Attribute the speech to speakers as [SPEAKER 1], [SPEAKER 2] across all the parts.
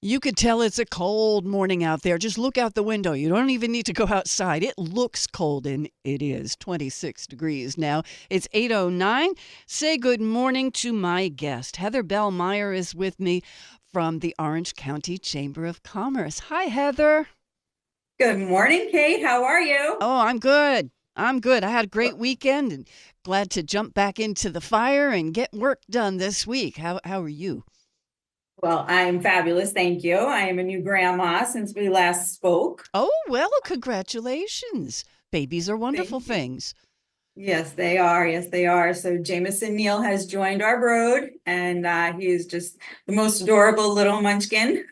[SPEAKER 1] You could tell it's a cold morning out there. Just look out the window. You don't even need to go outside. It looks cold, and it is 26 degrees now. It's 8:09. Say good morning to my guest. Heather Bell-Meyer is with me from the Orange County Chamber of Commerce. Hi, Heather.
[SPEAKER 2] Good morning, Kate. How are you?
[SPEAKER 1] Oh, I'm good. I'm good. I had a great weekend and glad to jump back into the fire and get work done this week. How are you?
[SPEAKER 2] Well, I'm fabulous. Thank you. I am a new grandma since we last spoke.
[SPEAKER 1] Oh, well, congratulations. Babies are wonderful
[SPEAKER 2] Thank you.
[SPEAKER 1] things.
[SPEAKER 2] Yes, they are. Yes, they are. So Jameson Neal has joined our brood, and he is just the most adorable little munchkin.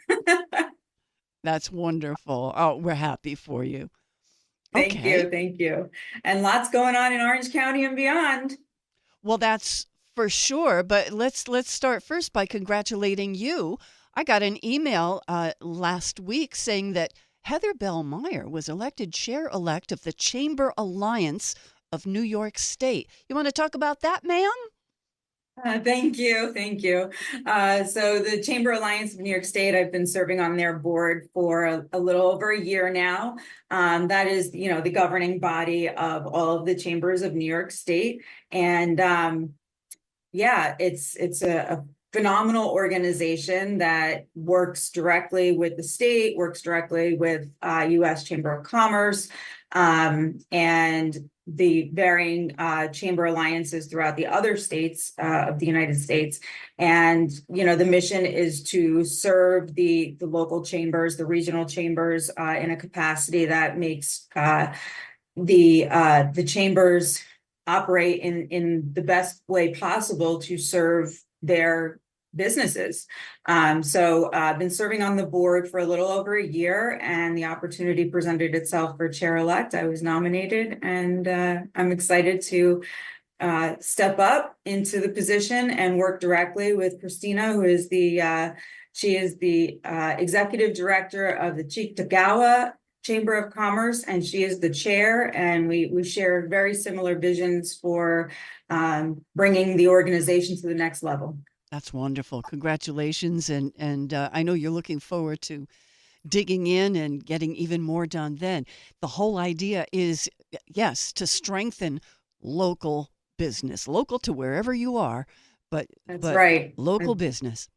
[SPEAKER 1] That's wonderful. Oh, we're happy for you.
[SPEAKER 2] Thank
[SPEAKER 1] Okay.
[SPEAKER 2] you. Thank you. And lots going on in Orange County and beyond.
[SPEAKER 1] Well, that's for sure, but let's start first by congratulating you. I got an email last week saying that Heather Bell-Meyer was elected chair-elect of the Chamber Alliance of New York State. You want to talk about that, ma'am?
[SPEAKER 2] Thank you. Thank you. So the Chamber Alliance of New York State, I've been serving on their board for a little over a year now. That is, the governing body of all of the chambers of New York State. And yeah, it's a phenomenal organization that works directly with the state, works directly with U.S. Chamber of Commerce, and the varying chamber alliances throughout the other states of the United States. And the mission is to serve the local chambers, the regional chambers, in a capacity that makes the chambers operate in the best way possible to serve their businesses. So I've been serving on the board for a little over a year, and the opportunity presented itself for chair-elect. I was nominated, and I'm excited to step up into the position and work directly with Christina, who is she is the executive director of the Chictagawa Chamber of Commerce, and she is the chair, and we share very similar visions for bringing the organization to the next level.
[SPEAKER 1] That's wonderful. Congratulations. And I know you're looking forward to digging in and getting even more done then. The whole idea is, yes, to strengthen local business, local to wherever you are, but
[SPEAKER 2] That's
[SPEAKER 1] but
[SPEAKER 2] right.
[SPEAKER 1] local business.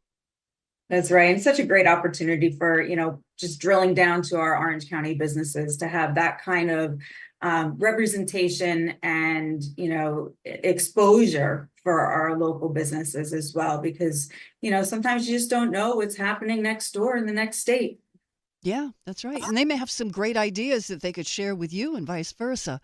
[SPEAKER 2] That's right. And such a great opportunity for, just drilling down to our Orange County businesses to have that kind of representation and, exposure for our local businesses as well, because, sometimes you just don't know what's happening next door in the next state.
[SPEAKER 1] Yeah, that's right. And they may have some great ideas that they could share with you and vice versa.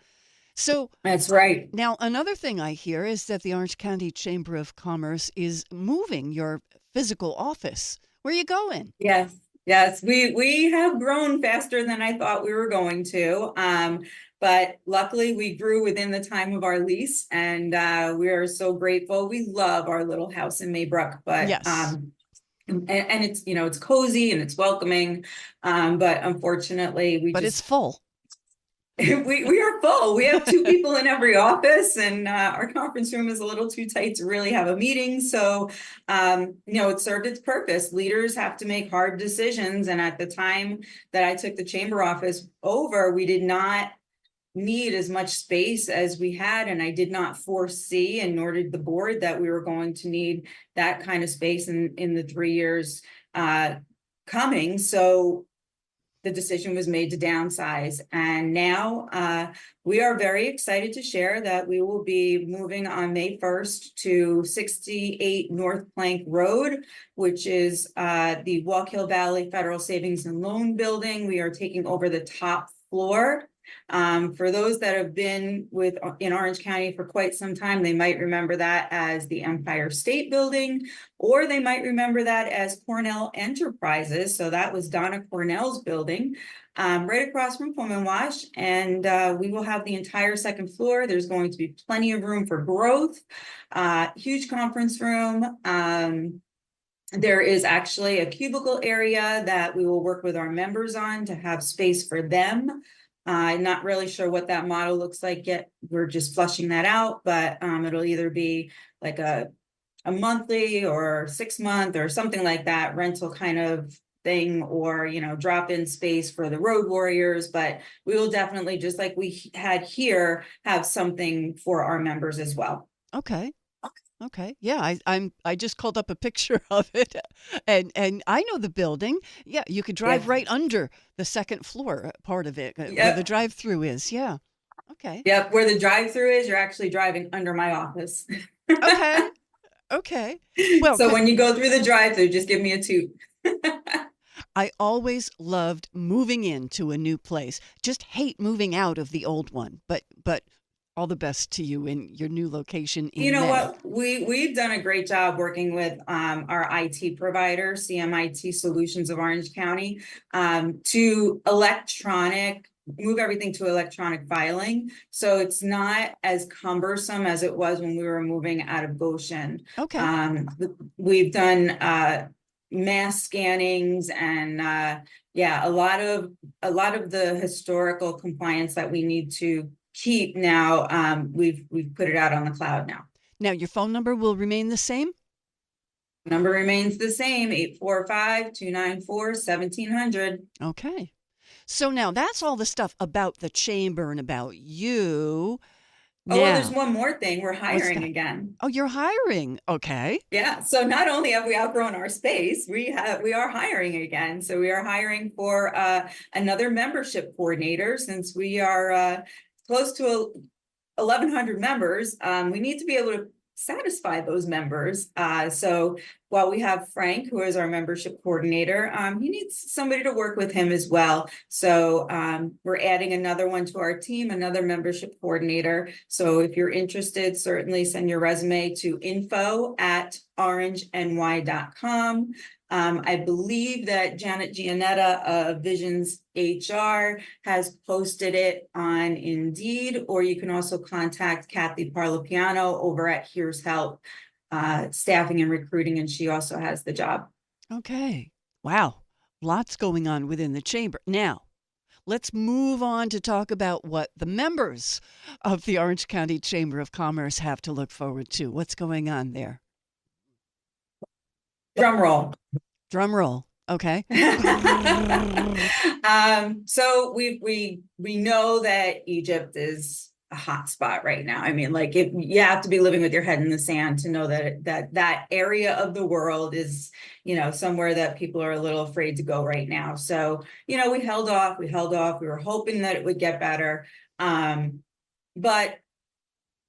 [SPEAKER 1] So
[SPEAKER 2] That's right.
[SPEAKER 1] now another thing I hear is that the Orange County Chamber of Commerce is moving your physical office. Where are you going?
[SPEAKER 2] Yes, yes, we have grown faster than I thought we were going to. But luckily we grew within the time of our lease, and we are so grateful. We love our little house in Maybrook, but
[SPEAKER 1] Yes,
[SPEAKER 2] and it's it's cozy and it's welcoming. But unfortunately we
[SPEAKER 1] but it's
[SPEAKER 2] just
[SPEAKER 1] full.
[SPEAKER 2] we are full. We have two people in every office, and our conference room is a little too tight to really have a meeting. So, it served its purpose. Leaders have to make hard decisions. And at the time that I took the chamber office over, we did not need as much space as we had. And I did not foresee, and nor did the board, that we were going to need that kind of space in the 3 years coming. So the decision was made to downsize. And now we are very excited to share that we will be moving on May 1st to 68 North Plank Road, which is the Walk Hill Valley Federal Savings and Loan Building. We are taking over the top floor. For those that have been in Orange County for quite some time, they might remember that as the Empire State Building, or they might remember that as Cornell Enterprises. So that was Donna Cornell's building, right across from Pullman Wash. And we will have the entire second floor. There's going to be plenty of room for growth, huge conference room. There is actually a cubicle area that we will work with our members on to have space for them. I'm not really sure what that model looks like yet. We're just flushing that out, but it'll either be like a monthly or 6 month or something like that rental kind of thing or, drop-in space for the road warriors, but we will definitely, just like we had here, have something for our members as well.
[SPEAKER 1] Okay. Okay. Yeah, I just called up a picture of it, and I know the building. Yeah, you could drive
[SPEAKER 2] Yeah.
[SPEAKER 1] right under the second floor part of it, where the
[SPEAKER 2] Yep.
[SPEAKER 1] drive-through is. Yeah. Okay.
[SPEAKER 2] Yep. Where the drive-through is, you're actually driving under my office.
[SPEAKER 1] Okay. Okay. Well,
[SPEAKER 2] So when you go through the drive-through, just give me a toot.
[SPEAKER 1] I always loved moving into a new place. Just hate moving out of the old one. But all the best to you in your new location
[SPEAKER 2] You
[SPEAKER 1] in
[SPEAKER 2] know
[SPEAKER 1] May.
[SPEAKER 2] what? We've done a great job working with our IT provider, CMIT Solutions of Orange County, to move everything to electronic filing. So it's not as cumbersome as it was when we were moving out of Goshen.
[SPEAKER 1] Okay.
[SPEAKER 2] We've done mass scannings and yeah, a lot of the historical compliance that we need to keep now. We've put it out on the cloud now.
[SPEAKER 1] Now your phone number will remain the same?
[SPEAKER 2] Number remains the same, 845-294-1700.
[SPEAKER 1] Okay. So now that's all the stuff about the chamber and about you.
[SPEAKER 2] Oh, well, there's
[SPEAKER 1] Now,
[SPEAKER 2] one more thing. We're
[SPEAKER 1] what's
[SPEAKER 2] hiring
[SPEAKER 1] that?
[SPEAKER 2] again.
[SPEAKER 1] Oh, you're hiring. Okay.
[SPEAKER 2] Yeah. So not only have we outgrown our space, we are hiring again. So we are hiring for another membership coordinator, since we are close to 1,100 members. We need to be able to satisfy those members. So while we have Frank, who is our membership coordinator, he needs somebody to work with him as well. So we're adding another one to our team, another membership coordinator. So if you're interested, certainly send your resume to info@orangeny.com. I believe that Janet Gianetta of Visions HR has posted it on Indeed, or you can also contact Kathy Parlapiano over at Here's Help, Staffing and Recruiting, and she also has the job.
[SPEAKER 1] Okay. Wow. Lots going on within the chamber. Now, let's move on to talk about what the members of the Orange County Chamber of Commerce have to look forward to. What's going on there?
[SPEAKER 2] Drum roll.
[SPEAKER 1] Drum roll. Okay.
[SPEAKER 2] So we know that Egypt is a hot spot right now. I mean, like, if you have to be living with your head in the sand to know that area of the world is, somewhere that people are a little afraid to go right now. So, we held off. We were hoping that it would get better. But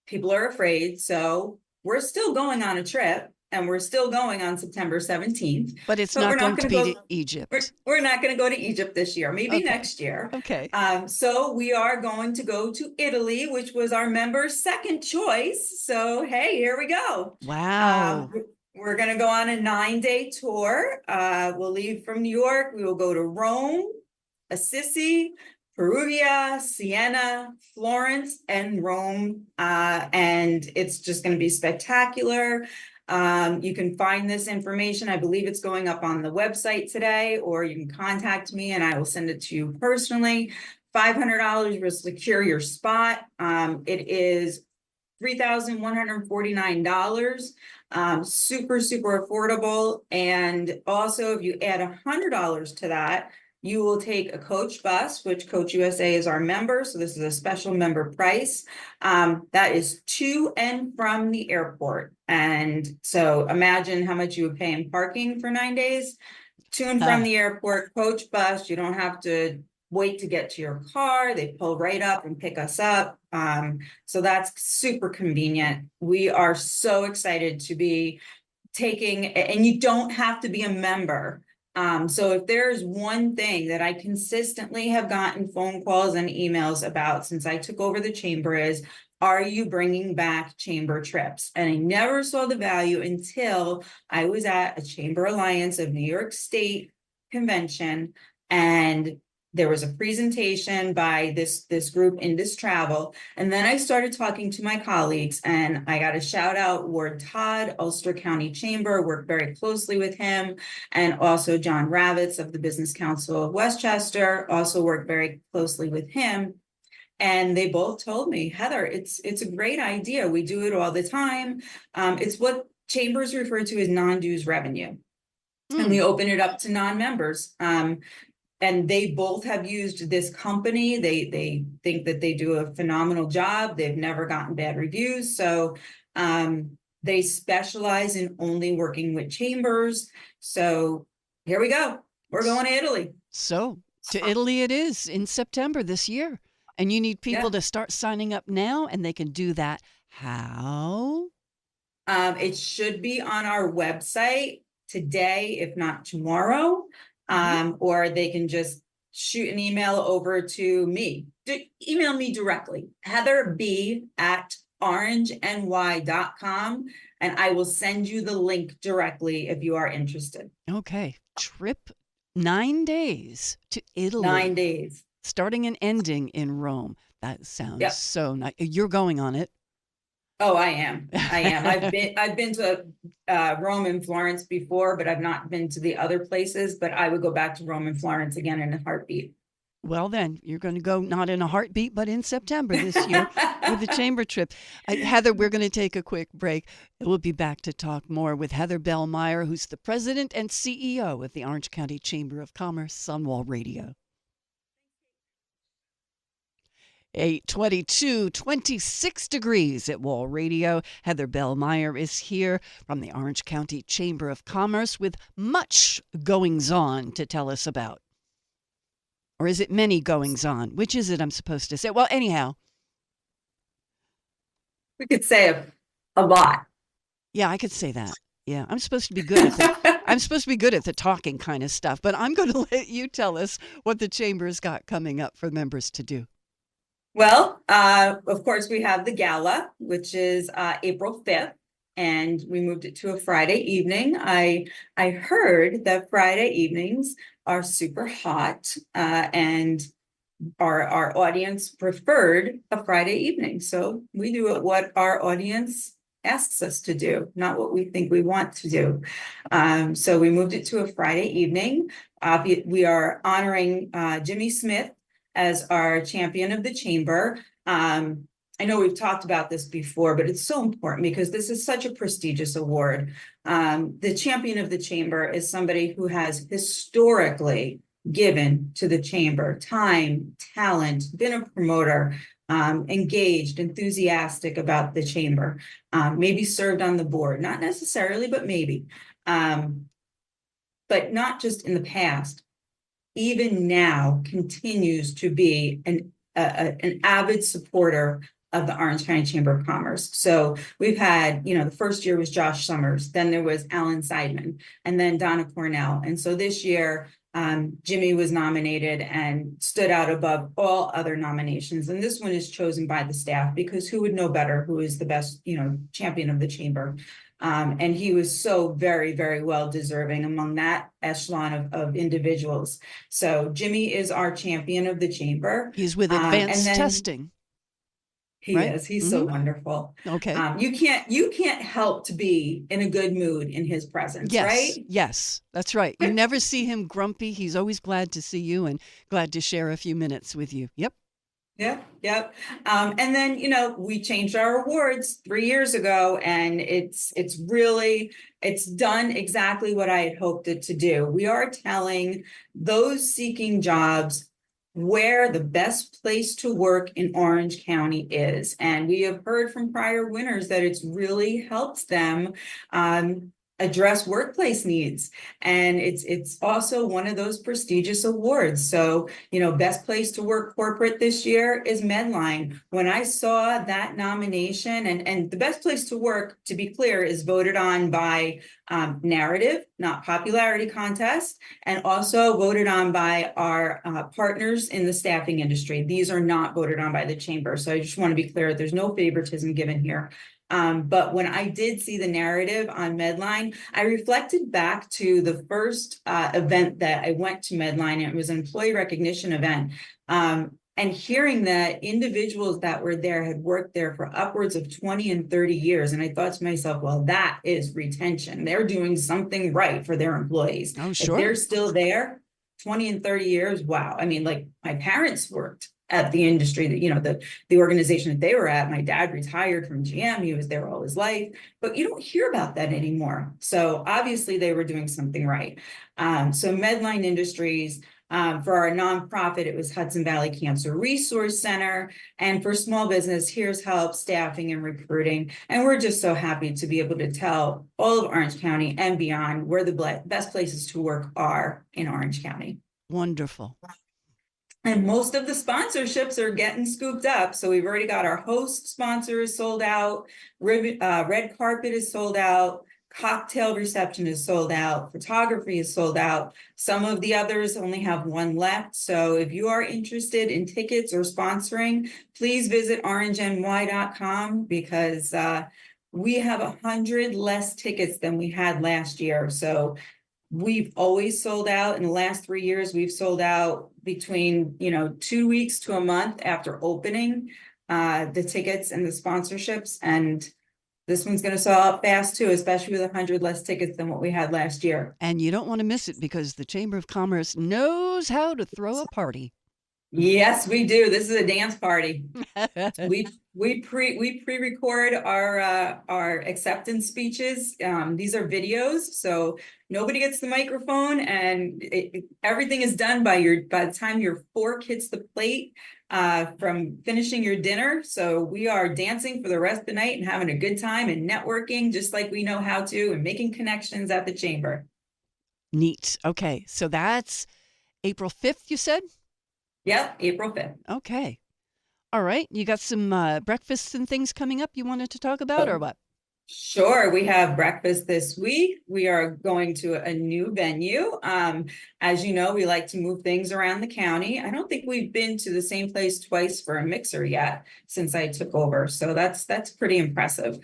[SPEAKER 2] people are afraid. So we're still going on a trip. And we're still going on September 17th.
[SPEAKER 1] But it's
[SPEAKER 2] But
[SPEAKER 1] not
[SPEAKER 2] we're
[SPEAKER 1] going
[SPEAKER 2] not
[SPEAKER 1] to
[SPEAKER 2] going
[SPEAKER 1] be
[SPEAKER 2] to
[SPEAKER 1] to
[SPEAKER 2] go.
[SPEAKER 1] Egypt.
[SPEAKER 2] We're not going to go to Egypt this year, maybe
[SPEAKER 1] Okay.
[SPEAKER 2] next year.
[SPEAKER 1] Okay.
[SPEAKER 2] So we are going to go to Italy, which was our member's second choice. So, hey, here we go.
[SPEAKER 1] Wow.
[SPEAKER 2] We're going to go on a 9-day tour. We'll leave from New York. We will go to Rome, Assisi, Perugia, Siena, Florence, and Rome. And it's just going to be spectacular. You can find this information. I believe it's going up on the website today, or you can contact me and I will send it to you personally. $500 will secure your spot. It is $3,149. Super, super affordable. And also, if you add $100 to that, you will take a coach bus, which Coach USA is our member. So this is a special member price. That is to and from the airport. And so imagine how much you would pay in parking for 9 days. To and from the airport, coach bus. You don't have to wait to get to your car. They pull right up and pick us up. So that's super convenient. We are so excited to be taking, and you don't have to be a member. So if there's one thing that I consistently have gotten phone calls and emails about since I took over the chamber is, are you bringing back chamber trips? And I never saw the value until I was at a Chamber Alliance of New York State convention, and there was a presentation by this group, Indus Travel. And then I started talking to my colleagues, and I got a shout out, Ward Todd, Ulster County Chamber, worked very closely with him. And also John Ravitz of the Business Council of Westchester, also worked very closely with him. And they both told me, Heather, it's a great idea. We do it all the time. It's what chambers refer to as non-dues revenue. and we open it up to non-members. And they both have used this company. They think that they do a phenomenal job. They've never gotten bad reviews. So they specialize in only working with chambers. So here we go. We're going to Italy.
[SPEAKER 1] So to Italy it is in September this year. And you need people to start signing up now, and they can do that. How?
[SPEAKER 2] It should be on our website today, if not tomorrow. Or they can just shoot an email over to me. Email me directly, heatherb@orangeny.com, and I will send you the link directly if you are interested.
[SPEAKER 1] Okay. Trip 9 days to Italy.
[SPEAKER 2] 9 days.
[SPEAKER 1] Starting and ending in Rome. That sounds so nice. You're going on it.
[SPEAKER 2] Oh, I am. I've been to Rome and Florence before, but I've not been to the other places. But I would go back to Rome and Florence again in a heartbeat.
[SPEAKER 1] Well, then you're going to go not in a heartbeat, but in September this year with the chamber trip. Heather, we're going to take a quick break. We'll be back to talk more with Heather Bell-Meyer, who's the president and CEO of the Orange County Chamber of Commerce on Wall Radio. 8:22, 26 degrees at Wall Radio. Heather Bell-Meyer is here from the Orange County Chamber of Commerce with much goings-on to tell us about. Or is it many goings-on? Which is it I'm supposed to say? Well, anyhow.
[SPEAKER 2] We could say a lot.
[SPEAKER 1] Yeah, I could say that. Yeah, I'm supposed to be good at that. I'm supposed to be good at the talking kind of stuff, but I'm going to let you tell us what the Chamber's got coming up for members to do.
[SPEAKER 2] Well, of course, we have the gala, which is April 5th, and we moved it to a Friday evening. I heard that Friday evenings are super hot, and our audience preferred a Friday evening. So we do what our audience asks us to do, not what we think we want to do. So we moved it to a Friday evening. We are honoring Jimmy Smith as our champion of the chamber. I know we've talked about this before, but it's so important because this is such a prestigious award. The champion of the chamber is somebody who has historically given to the chamber time, talent, been a promoter, engaged, enthusiastic about the chamber, maybe served on the board, not necessarily, but maybe. But not just in the past, even now continues to be an avid supporter of the Orange County Chamber of Commerce. So we've had, the first year was Josh Summers, then there was Alan Seidman, and then Donna Cornell. And so this year, Jimmy was nominated and stood out above all other nominations. And this one is chosen by the staff because who would know better who is the best, champion of the chamber. And he was so very, very well deserving among that echelon of individuals. So Jimmy is our champion of the chamber.
[SPEAKER 1] He's with advanced testing.
[SPEAKER 2] He is. He's so wonderful.
[SPEAKER 1] Okay.
[SPEAKER 2] You can't help to be in a good mood in his presence, right?
[SPEAKER 1] Yes, that's right. You never see him grumpy. He's always glad to see you and glad to share a few minutes with you. Yep.
[SPEAKER 2] Yep. And then, we changed our awards 3 years ago, and it's done exactly what I had hoped it to do. We are telling those seeking jobs where the best place to work in Orange County is. And we have heard from prior winners that it's really helped them address workplace needs. And it's also one of those prestigious awards. So, best place to work corporate this year is Medline. When I saw that nomination, and the best place to work, to be clear, is voted on by narrative, not popularity contest, and also voted on by our partners in the staffing industry. These are not voted on by the chamber. So I just want to be clear, there's no favoritism given here. But when I did see the narrative on Medline, I reflected back to the first event that I went to Medline, and it was an employee recognition event. And hearing that individuals that were there had worked there for upwards of 20 and 30 years. And I thought to myself, well, that is retention. They're doing something right for their employees.
[SPEAKER 1] Oh, sure.
[SPEAKER 2] If they're still there 20 and 30 years, wow. I mean, like my parents worked at the industry that, the organization that they were at. My dad retired from GM. He was there all his life, but you don't hear about that anymore. So obviously they were doing something right. So Medline Industries, for our nonprofit, it was Hudson Valley Cancer Resource Center. And for small business, Here's Help, staffing and recruiting. And we're just so happy to be able to tell all of Orange County and beyond where the best places to work are in Orange County.
[SPEAKER 1] Wonderful.
[SPEAKER 2] And most of the sponsorships are getting scooped up. So we've already got our host sponsor is sold out. Red carpet is sold out. Cocktail reception is sold out. Photography is sold out. Some of the others only have one left. So if you are interested in tickets or sponsoring, please visit orangeny.com because we have 100 less tickets than we had last year. So we've always sold out. In the last 3 years, we've sold out between 2 weeks to a month after opening the tickets and the sponsorships. And this one's going to sell out fast too, especially with 100 less tickets than what we had last year.
[SPEAKER 1] And you don't want to miss it because the Chamber of Commerce knows how to throw a party.
[SPEAKER 2] Yes, we do. This is a dance party. We pre-record our acceptance speeches. These are videos, so nobody gets the microphone, and everything is done by the time your fork hits the plate, from finishing your dinner. So we are dancing for the rest of the night and having a good time and networking just like we know how to, and making connections at the chamber.
[SPEAKER 1] Neat. Okay, so that's April 5th, you said?
[SPEAKER 2] Yep, April 5th.
[SPEAKER 1] Okay. All right. You got some breakfasts and things coming up you wanted to talk about, or what?
[SPEAKER 2] Sure. We have breakfast this week. We are going to a new venue. As you know, we like to move things around the county. I don't think we've been to the same place twice for a mixer yet since I took over. So that's pretty impressive.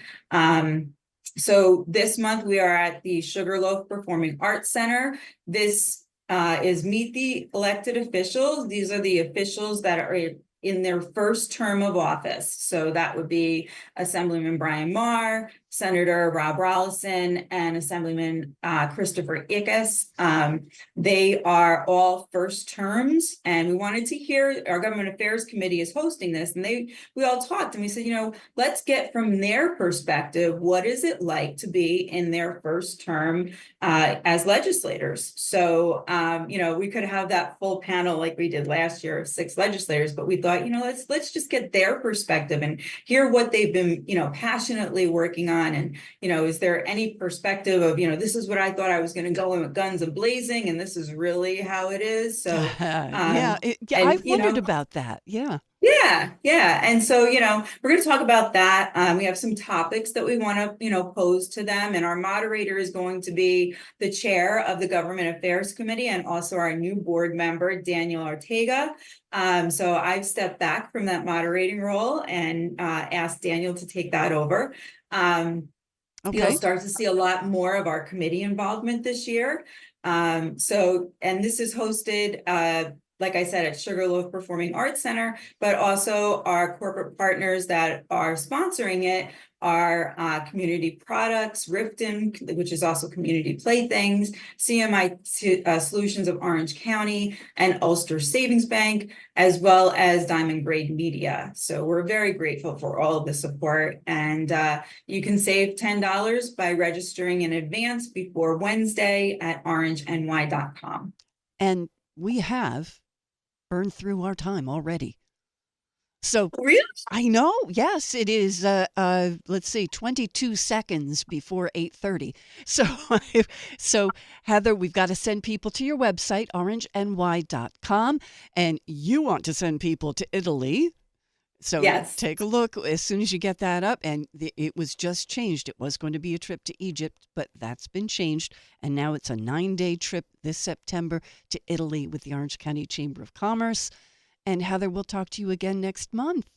[SPEAKER 2] So this month we are at the Sugarloaf Performing Arts Center. This is Meet the Elected Officials. These are the officials that are in their first term of office. So that would be Assemblyman Brian Marr, Senator Rob Rollison, and Assemblyman Christopher Ickes. They are all first terms, and we wanted to hear, our Government Affairs Committee is hosting this, and we all talked, and we said, let's get from their perspective, what is it like to be in their first term as legislators? So, we could have that full panel like we did last year of 6 legislators, but we thought, let's just get their perspective and hear what they've been, passionately working on. And, is there any perspective of, this is what I thought I was going to go in with guns and blazing, and this is really how it is. So,
[SPEAKER 1] I've wondered about that. Yeah.
[SPEAKER 2] Yeah. And so, we're going to talk about that. We have some topics that we want to, pose to them. And our moderator is going to be the chair of the Government Affairs Committee and also our new board member, Daniel Ortega. So I've stepped back from that moderating role and asked Daniel to take that over.
[SPEAKER 1] Okay.
[SPEAKER 2] You'll start to see a lot more of our committee involvement this year. And this is hosted, like I said, at Sugarloaf Performing Arts Center, but also our corporate partners that are sponsoring it are Community Products, Rifton, which is also Community Playthings, CMI Solutions of Orange County, and Ulster Savings Bank, as well as Diamond Grade Media. So we're very grateful for all of the support. And you can save $10 by registering in advance before Wednesday at orangeny.com.
[SPEAKER 1] And we have burned through our time already. So
[SPEAKER 2] really?
[SPEAKER 1] I know. Yes, it is. Let's see, 22 seconds before 8:30. So Heather, we've got to send people to your website, orangeny.com, and you want to send people to Italy. So
[SPEAKER 2] yes.
[SPEAKER 1] Take a look as soon as you get that up. And it was just changed. It was going to be a trip to Egypt, but that's been changed. And now it's a 9-day trip this September to Italy with the Orange County Chamber of Commerce. And Heather, we'll talk to you again next month.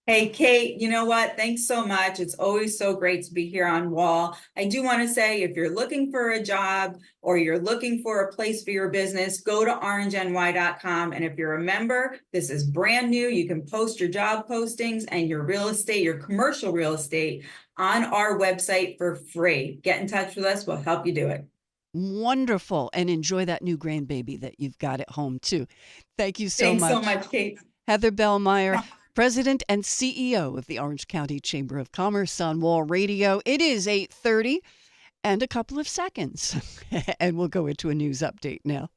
[SPEAKER 2] Hey, Kate, you know what? Thanks so much. It's always so great to be here on Wall. I do want to say, if you're looking for a job or you're looking for a place for your business, go to orangeny.com. And if you're a member, this is brand new. You can post your job postings and your real estate, your commercial real estate on our website for free. Get in touch with us. We'll help you do it.
[SPEAKER 1] Wonderful. And enjoy that new grandbaby that you've got at home, too. Thank you so much.
[SPEAKER 2] Thanks so much, Kate.
[SPEAKER 1] Heather Bell-Meyer, President and CEO of the Orange County Chamber of Commerce on Wall Radio. It is 8:30 and a couple of seconds, and we'll go into a news update now.